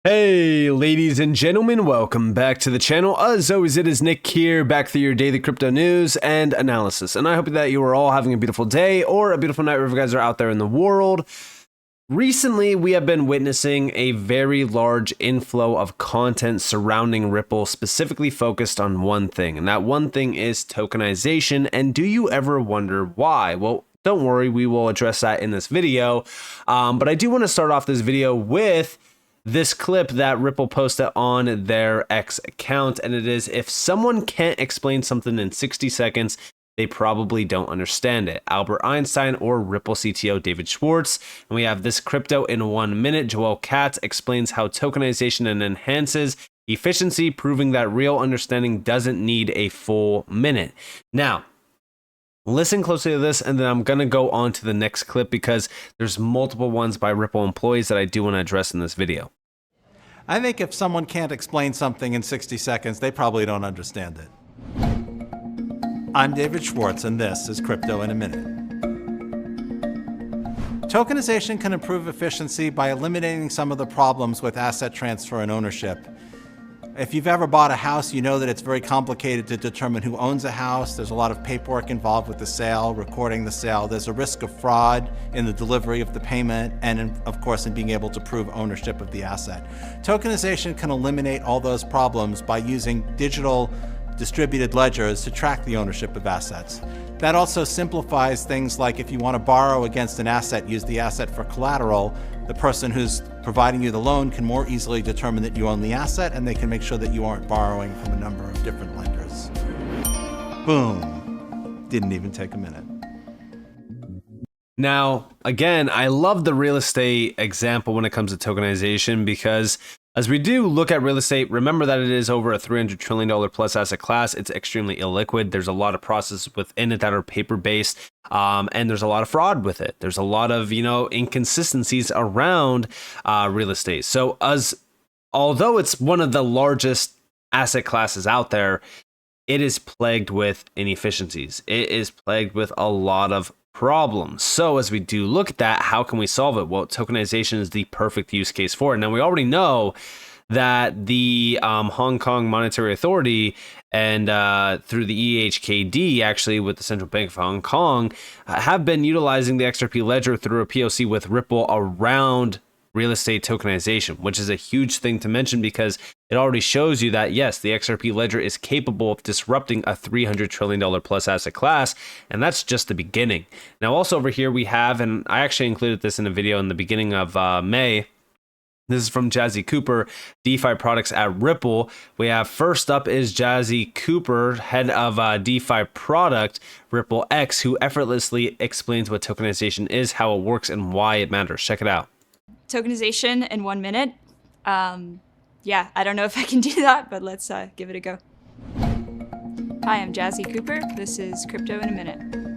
Hey ladies and gentlemen, welcome back to the channel. As always, it is Nick here, back for your daily crypto news and analysis. And I hope that you are all having a beautiful day or a beautiful night wherever you guys are out there in the world. Recently, we have been witnessing a very large inflow of content surrounding Ripple, specifically focused on one thing, and that one thing is tokenization. And do you ever wonder why? Well, don't worry, we will address that in this video. But I do want to start off this video with this clip that Ripple posted on their X account, and it is, if someone can't explain something in 60 seconds, they probably don't understand it. Albert Einstein or Ripple CTO David Schwartz. And we have this crypto in 1 minute. Joel Katz explains how tokenization enhances efficiency, proving that real understanding doesn't need a full minute. Now, listen closely to this, and then I'm going to go on to the next clip because there's multiple ones by Ripple employees that I do want to address in this video. I think if someone can't explain something in 60 seconds, they probably don't understand it. I'm David Schwartz, and this is Crypto in a Minute. Tokenization can improve efficiency by eliminating some of the problems with asset transfer and ownership. If you've ever bought a house, you know that it's very complicated to determine who owns a house. There's a lot of paperwork involved with the sale, recording the sale. There's a risk of fraud in the delivery of the payment and, of course, in being able to prove ownership of the asset. Tokenization can eliminate all those problems by using digital distributed ledgers to track the ownership of assets. That also simplifies things like if you want to borrow against an asset, use the asset for collateral, the person who's providing you the loan can more easily determine that you own the asset, and they can make sure that you aren't borrowing from a number of different lenders. Boom. Didn't even take a minute. Now, again, I love the real estate example when it comes to tokenization because as we do look at real estate, remember that it is over a $300 trillion plus asset class. It's extremely illiquid. There's a lot of processes within it that are paper-based, and there's a lot of fraud with it. There's a lot of, inconsistencies around real estate. So although it's one of the largest asset classes out there, it is plagued with inefficiencies. It is plagued with a lot of problems. So as we do look at that, how can we solve it? Well, tokenization is the perfect use case for it. Now, we already know that the Hong Kong Monetary Authority and through the EHKD, actually with the Central Bank of Hong Kong, have been utilizing the XRP ledger through a POC with Ripple around real estate tokenization, which is a huge thing to mention because it already shows you that, yes, the XRP ledger is capable of disrupting a $300 trillion plus asset class, and that's just the beginning. Now, also over here we have, and I actually included this in a video in the beginning of May, this is from Jazzy Cooper, DeFi products at Ripple. We have first up is Jazzy Cooper, head of DeFi product, Ripple X, who effortlessly explains what tokenization is, how it works, and why it matters. Check it out. Tokenization in 1 minute. Yeah, I don't know if I can do that, but let's give it a go. Hi, I'm Jazzy Cooper. This is Crypto in a Minute.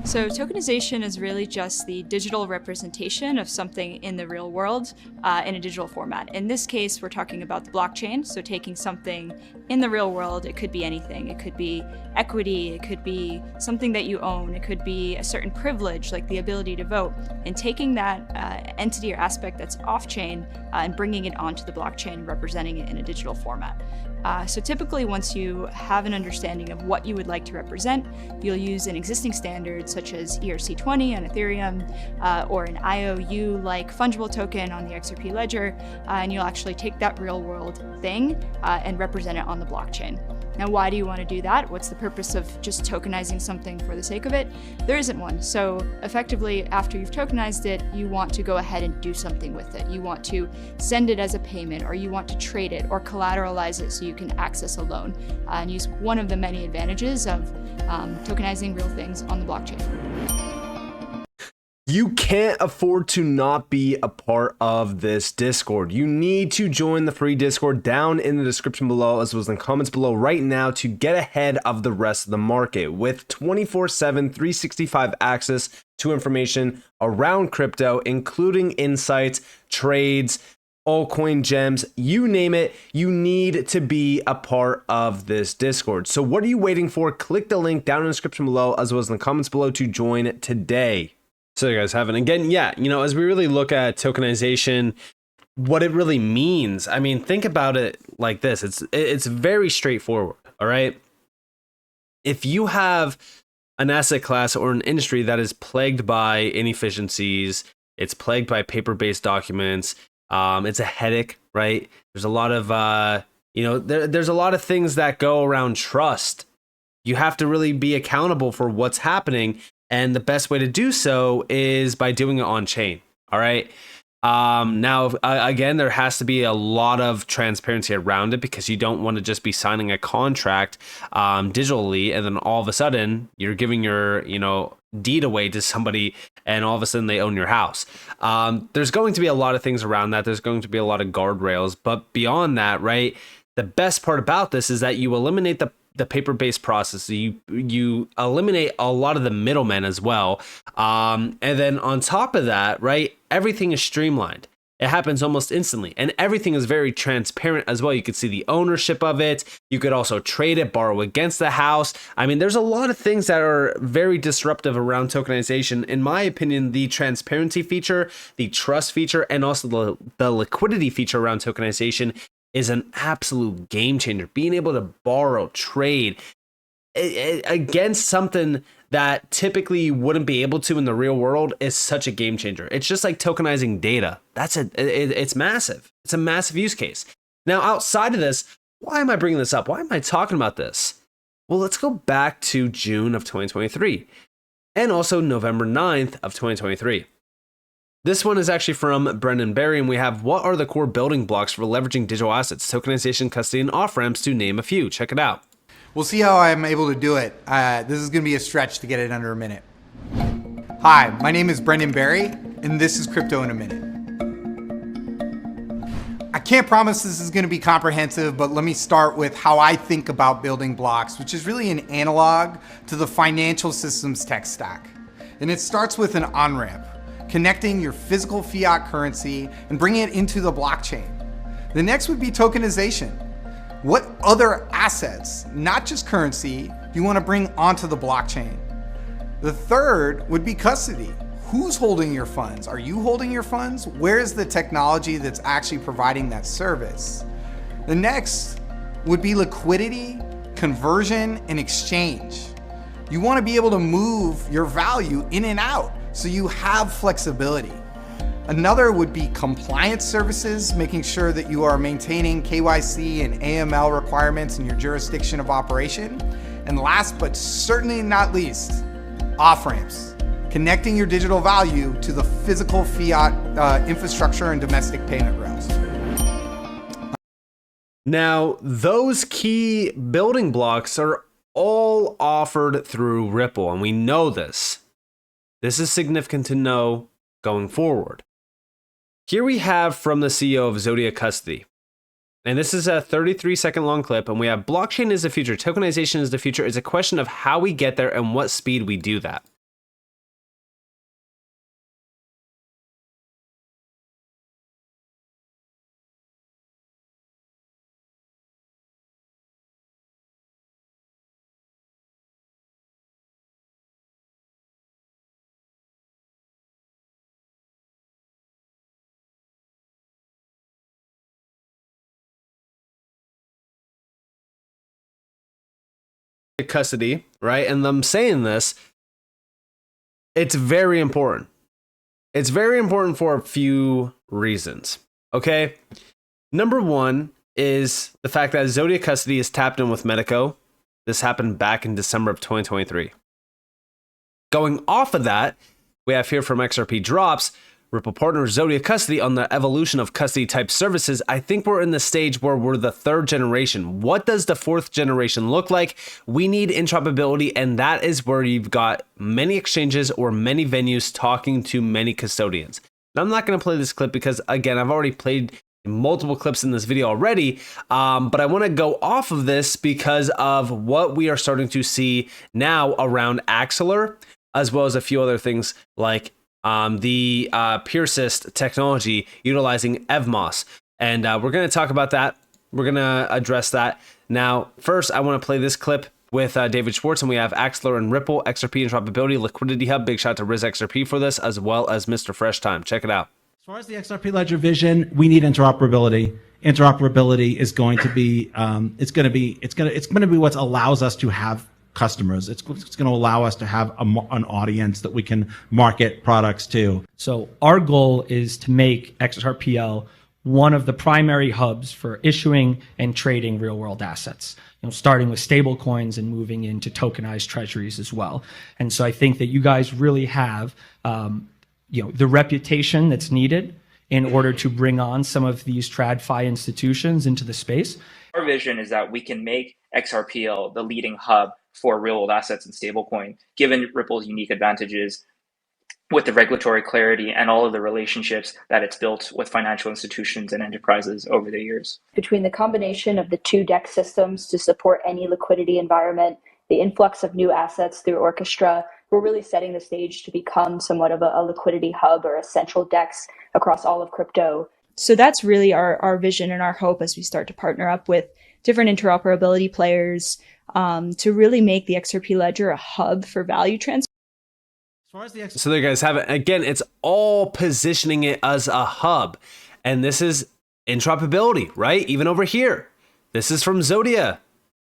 So tokenization is really just the digital representation of something in the real world in a digital format. In this case, we're talking about the blockchain. So taking something in the real world, it could be anything. It could be equity, it could be something that you own, it could be a certain privilege like the ability to vote, and taking that entity or aspect that's off-chain and bringing it onto the blockchain, representing it in a digital format. So typically, once you have an understanding of what you would like to represent, you'll use an existing standard such as ERC20 on Ethereum or an IOU-like fungible token on the XRP ledger, and you'll actually take that real-world thing and represent it on the blockchain. Now, why do you want to do that? What's the purpose of just tokenizing something for the sake of it? There isn't one. So effectively, after you've tokenized it, you want to go ahead and do something with it. You want to send it as a payment, or you want to trade it or collateralize it so you can access a loan and use one of the many advantages of tokenizing real things on the blockchain. You can't afford to not be a part of this Discord. You need to join the free Discord down in the description below, as well as in the comments below right now, to get ahead of the rest of the market with 24/7, 365 access to information around crypto, including insights, trades, altcoin gems, you name it. You need to be a part of this Discord. So what are you waiting for? Click the link down in the description below, as well as in the comments below, to join today. So you guys have it. Again, yeah, as we really look at tokenization, what it really means. I mean, think about it like this. It's very straightforward, all right? If you have an asset class or an industry that is plagued by inefficiencies, it's plagued by paper-based documents, it's a headache, right? There's a lot of there's a lot of things that go around trust. You have to really be accountable for what's happening, and the best way to do so is by doing it on chain. All right. Now, again, there has to be a lot of transparency around it, because you don't want to just be signing a contract digitally, and then all of a sudden you're giving your deed away to somebody, and all of a sudden they own your house. There's going to be a lot of things around that. There's going to be a lot of guardrails, but beyond that, right? The best part about this is that you eliminate the paper-based process. You eliminate a lot of the middlemen as well. And then on top of that, right, everything is streamlined. It happens almost instantly, and everything is very transparent as well. You could see the ownership of it. You could also trade it, borrow against the house. I mean, there's a lot of things that are very disruptive around tokenization. In my opinion, the transparency feature, the trust feature, and also the liquidity feature around tokenization is an absolute game changer. Being able to borrow, trade against something that typically you wouldn't be able to in the real world is such a game changer. It's just like tokenizing data. It's massive. It's a massive use case. Now, outside of this, why am I bringing this up? Why am I talking about this? Well, let's go back to June of 2023 and also November 9th of 2023. This one is actually from Brendan Barry, and we have, what are the core building blocks for leveraging digital assets, tokenization, custody, and off-ramps, to name a few? Check it out. We'll see how I'm able to do it. This is going to be a stretch to get it under a minute. Hi, my name is Brendan Barry, and this is Crypto in a Minute. I can't promise this is going to be comprehensive, but let me start with how I think about building blocks, which is really an analog to the financial systems tech stack. And it starts with an on-ramp, connecting your physical fiat currency and bringing it into the blockchain. The next would be tokenization. What other assets, not just currency, do you want to bring onto the blockchain? The third would be custody. Who's holding your funds? Are you holding your funds? Where is the technology that's actually providing that service? The next would be liquidity, conversion, and exchange. You want to be able to move your value in and out, so you have flexibility. Another would be compliance services, making sure that you are maintaining KYC and AML requirements in your jurisdiction of operation. And last but certainly not least, off-ramps, connecting your digital value to the physical fiat infrastructure and domestic payment rails. Now, those key building blocks are all offered through Ripple, and we know this. This is significant to know going forward. Here we have from the CEO of Zodiac Custody. And this is a 33-second long clip, and we have, blockchain is the future, tokenization is the future. It's a question of how we get there and what speed we do that. Custody, right? And them saying this, it's very important. It's very important for a few reasons. Okay. Number one is the fact that Zodiac Custody is tapped in with Medico. This happened back in December of 2023. Going off of that, we have here from XRP Drops, Ripple partners Zodiac Custody on the evolution of custody type services. I think we're in the stage where we're the third generation. What does the fourth generation look like? We need interoperability, and that is where you've got many exchanges or many venues talking to many custodians. Now, I'm not going to play this clip because, again, I've already played multiple clips in this video already, but I want to go off of this because of what we are starting to see now around Axelar, as well as a few other things like the Persist technology utilizing EVMOS. And we're going to talk about that. We're going to address that. Now, first, I want to play this clip with David Schwartz, and we have Axelar and Ripple, XRP Interoperability, Liquidity Hub. Big shout out to RizXRP for this, as well as Mr. Fresh Time. Check it out. far as the XRP Ledger vision, we need interoperability. Interoperability is going to be it's going to be what allows us to have customers. It's going to allow us to have an audience that we can market products to. So our goal is to make XRPL one of the primary hubs for issuing and trading real world assets, starting with stablecoins and moving into tokenized treasuries as well. And so I think that you guys really have the reputation that's needed in order to bring on some of these TradFi institutions into the space. Our vision is that we can make XRPL the leading hub for real world assets and stablecoin, given Ripple's unique advantages with the regulatory clarity and all of the relationships that it's built with financial institutions and enterprises over the years. Between the combination of the two DEX systems to support any liquidity environment, the influx of new assets through Orchestra, we're really setting the stage to become somewhat of a liquidity hub or a central DEX across all of crypto. So that's really our vision and our hope as we start to partner up with different interoperability players to really make the XRP Ledger a hub for value transfer. So there you guys have it. Again, it's all positioning it as a hub. And this is interoperability, right? Even over here. This is from Zodia.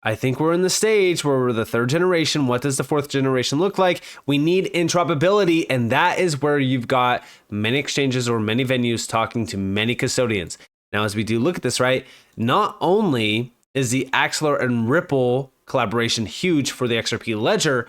I think we're in the stage where we're the third generation. What does the fourth generation look like? We need interoperability, and that is where you've got many exchanges or many venues talking to many custodians. Now, as we do look at this, right, not only is the Axelar and Ripple collaboration huge for the XRP Ledger,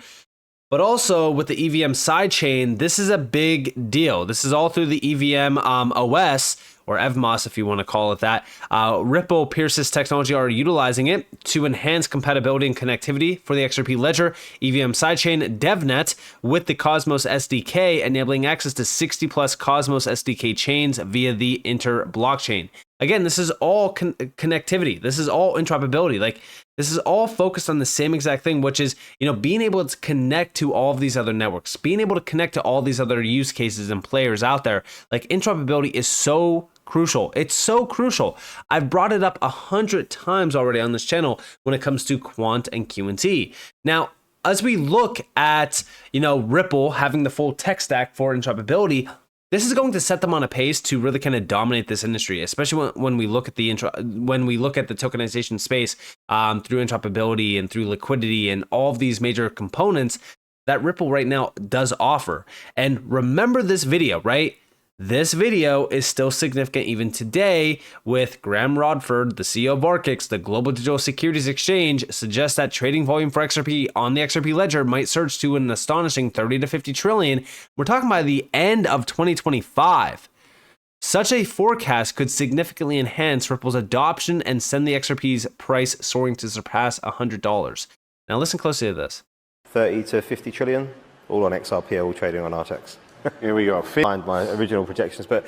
but also with the EVM sidechain, this is a big deal. This is all through the EVM OS, or EVMOS if you want to call it that. Ripple, Pierce's technology are utilizing it to enhance compatibility and connectivity for the XRP Ledger EVM sidechain DevNet with the Cosmos SDK, enabling access to 60 plus Cosmos SDK chains via the Inter blockchain. Again, this is all connectivity. This is all interoperability. Like, this is all focused on the same exact thing, which is, being able to connect to all of these other networks, being able to connect to all these other use cases and players out there. Like, interoperability is so crucial. It's so crucial. I've brought it up 100 times already on this channel when it comes to quant and QT. Now, as we look at, Ripple having the full tech stack for interoperability, this is going to set them on a pace to really kind of dominate this industry, especially when we look at the tokenization space through interoperability and through liquidity and all of these major components that Ripple right now does offer. And remember this video, right? This video is still significant even today, with Graham Rodford, the CEO of Arcix, the global digital securities exchange, suggests that trading volume for XRP on the XRP Ledger might surge to an astonishing 30 to 50 trillion. We're talking by the end of 2025. Such a forecast could significantly enhance Ripple's adoption and send the XRP's price soaring to surpass $100. Now listen closely to this. 30 to 50 trillion, all on XRP, trading on Artex. Here we go. Find my original projections, but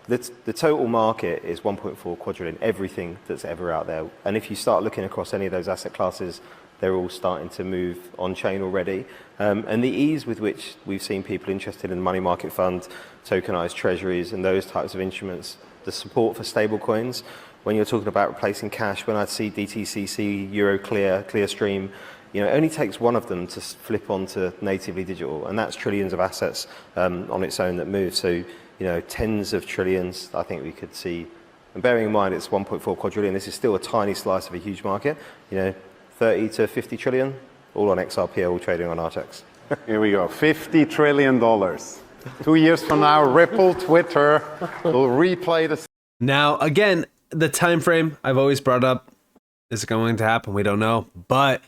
the total market is 1.4 quadrillion, everything that's ever out there. And if you start looking across any of those asset classes, they're all starting to move on chain already. And the ease with which we've seen people interested in money market fund, tokenized treasuries, and those types of instruments, the support for stablecoins, when you're talking about replacing cash, when I see DTCC, Euroclear, Clearstream, it only takes one of them to flip onto natively digital, and that's trillions of assets on its own that move. So, tens of trillions, I think we could see. And bearing in mind it's 1.4 quadrillion, this is still a tiny slice of a huge market. 30 to 50 trillion, all on XRP, all trading on Artex. Here we go. $50 trillion. 2 years from now, Ripple, Twitter will replay the. Now, again, the time frame I've always brought up is going to happen. We don't know, but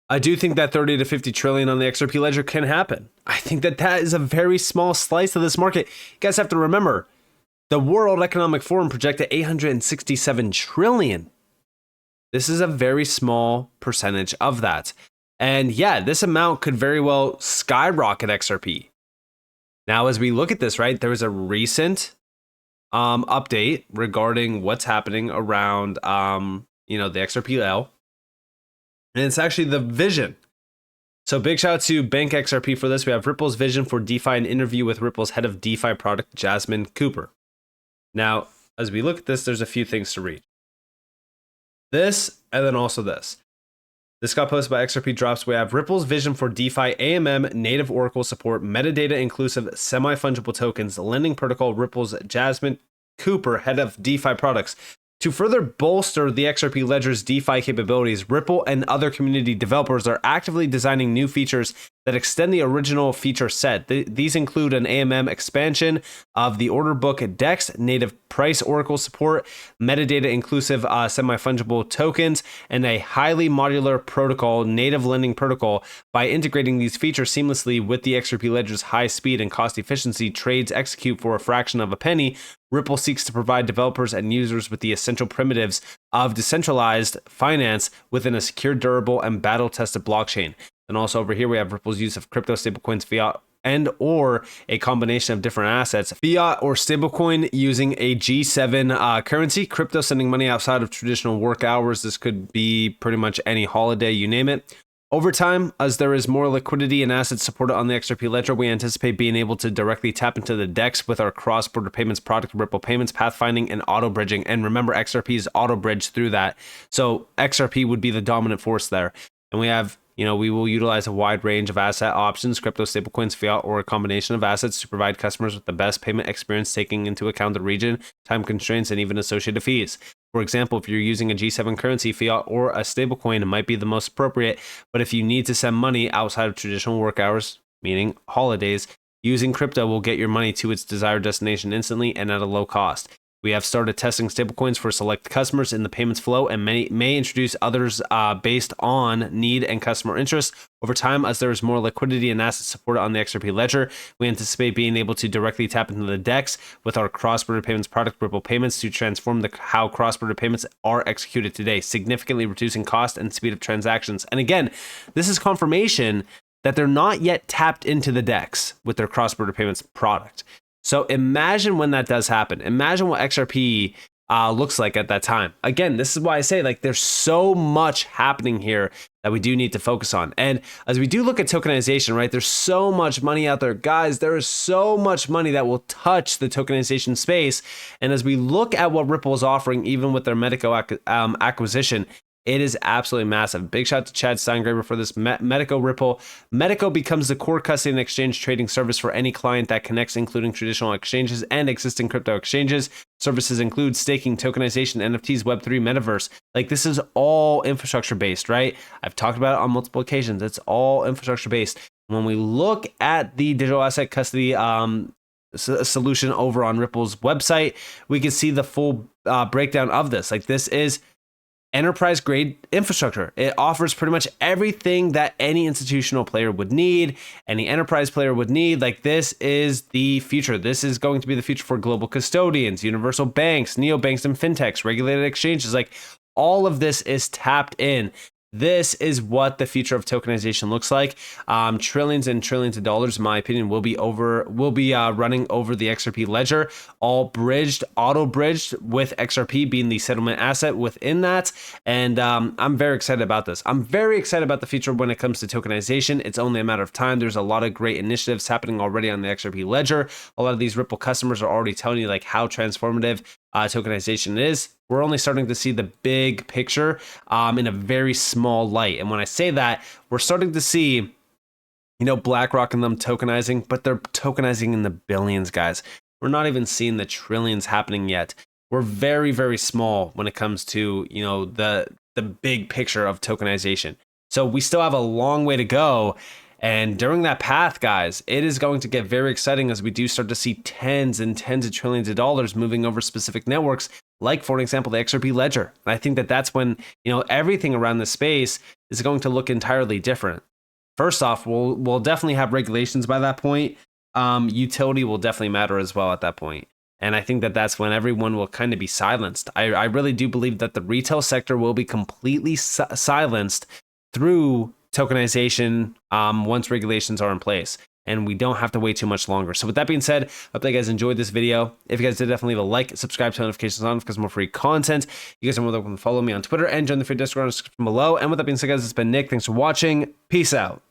I do think that 30 to 50 trillion on the XRP Ledger can happen. I think that is a very small slice of this market. You guys have to remember, the World Economic Forum projected 867 trillion. This is a very small percentage of that. And yeah, this amount could very well skyrocket XRP. Now, as we look at this, right, there was a recent update regarding what's happening around, the XRPL. And it's actually the vision. So big shout out to Bank XRP for this. We have Ripple's vision for DeFi, an interview with Ripple's head of DeFi product, Jasmine Cooper. Now, as we look at this, there's a few things to read. This, and then also this. This got posted by XRP Drops. We have Ripple's vision for DeFi AMM, native Oracle support, metadata inclusive, semi-fungible tokens, lending protocol. Ripple's Jasmine Cooper, head of DeFi products. To further bolster the XRP Ledger's DeFi capabilities, Ripple and other community developers are actively designing new features that extend the original feature set. These include an AMM expansion of the order book DEX, native price Oracle support, metadata inclusive semi-fungible tokens, and a highly modular protocol, native lending protocol. By integrating these features seamlessly with the XRP Ledger's high speed and cost efficiency, trades execute for a fraction of a penny. Ripple seeks to provide developers and users with the essential primitives of decentralized finance within a secure, durable, and battle-tested blockchain. And also over here, we have Ripple's use of crypto, stablecoins, fiat, and or a combination of different assets. Fiat or stablecoin using a G7 currency, crypto sending money outside of traditional work hours. This could be pretty much any holiday, you name it. Over time, as there is more liquidity and assets supported on the XRP Ledger, we anticipate being able to directly tap into the DEX with our cross-border payments product, Ripple Payments, pathfinding, and auto-bridging. And remember, XRP is auto-bridged through that. So XRP would be the dominant force there. And we have, we will utilize a wide range of asset options, crypto, stablecoins, fiat, or a combination of assets to provide customers with the best payment experience, taking into account the region, time constraints, and even associated fees. For example, if you're using a G7 currency, fiat, or a stablecoin, it might be the most appropriate. But if you need to send money outside of traditional work hours, meaning holidays, using crypto will get your money to its desired destination instantly and at a low cost. We have started testing stablecoins for select customers in the payments flow and may introduce others based on need and customer interest. Over time, as there is more liquidity and assets supported on the XRP Ledger, we anticipate being able to directly tap into the DEX with our cross-border payments product, Ripple Payments, to transform how cross-border payments are executed today, significantly reducing cost and speed of transactions. And again, this is confirmation that they're not yet tapped into the DEX with their cross-border payments product. So imagine when that does happen. Imagine what XRP looks like at that time. Again, this is why I say there's so much happening here that we do need to focus on. And as we do look at tokenization, right, there's so much money out there. Guys, there is so much money that will touch the tokenization space. And as we look at what Ripple is offering, even with their Medico acquisition, it is absolutely massive. Big shout out to Chad Steingraber for this. Medico Ripple. Medico becomes the core custody and exchange trading service for any client that connects, including traditional exchanges and existing crypto exchanges. Services include staking, tokenization, NFTs, Web3, metaverse. This is all infrastructure based, right? I've talked about it on multiple occasions. It's all infrastructure based. When we look at the digital asset custody solution over on Ripple's website, we can see the full breakdown of this. This is enterprise grade infrastructure. It offers pretty much everything that any institutional player would need, any enterprise player would need. This is the future. This is going to be the future for global custodians, universal banks, neobanks, and fintechs, regulated exchanges. All of this is tapped in. This is what the future of tokenization looks like. Trillions and trillions of dollars, in my opinion, will be running over the XRP Ledger, all bridged, auto-bridged, with XRP being the settlement asset within that. And I'm very excited about this. I'm very excited about the future when it comes to tokenization. It's only a matter of time. There's a lot of great initiatives happening already on the XRP Ledger. A lot of these Ripple customers are already telling you how transformative tokenization is. We're only starting to see the big picture in a very small light. And when I say that, we're starting to see, BlackRock and them tokenizing, but they're tokenizing in the billions, guys. We're not even seeing the trillions happening yet. We're very, very small when it comes to, the big picture of tokenization. So we still have a long way to go. And during that path, guys, it is going to get very exciting as we do start to see tens and tens of trillions of dollars moving over specific networks, like, for example, the XRP Ledger. And I think that that's when, everything around the space is going to look entirely different. First off, we'll definitely have regulations by that point. Utility will definitely matter as well at that point. And I think that that's when everyone will kind of be silenced. I really do believe that the retail sector will be completely silenced through tokenization once regulations are in place, and we don't have to wait too much longer. So with that being said, I hope that you guys enjoyed this video. If you guys did, definitely leave a like, subscribe, turn notifications on because more free content. You guys are more than welcome to follow me on Twitter and join the free Discord in the description below. And with that being said, guys, it's been Nick. Thanks for watching. Peace out.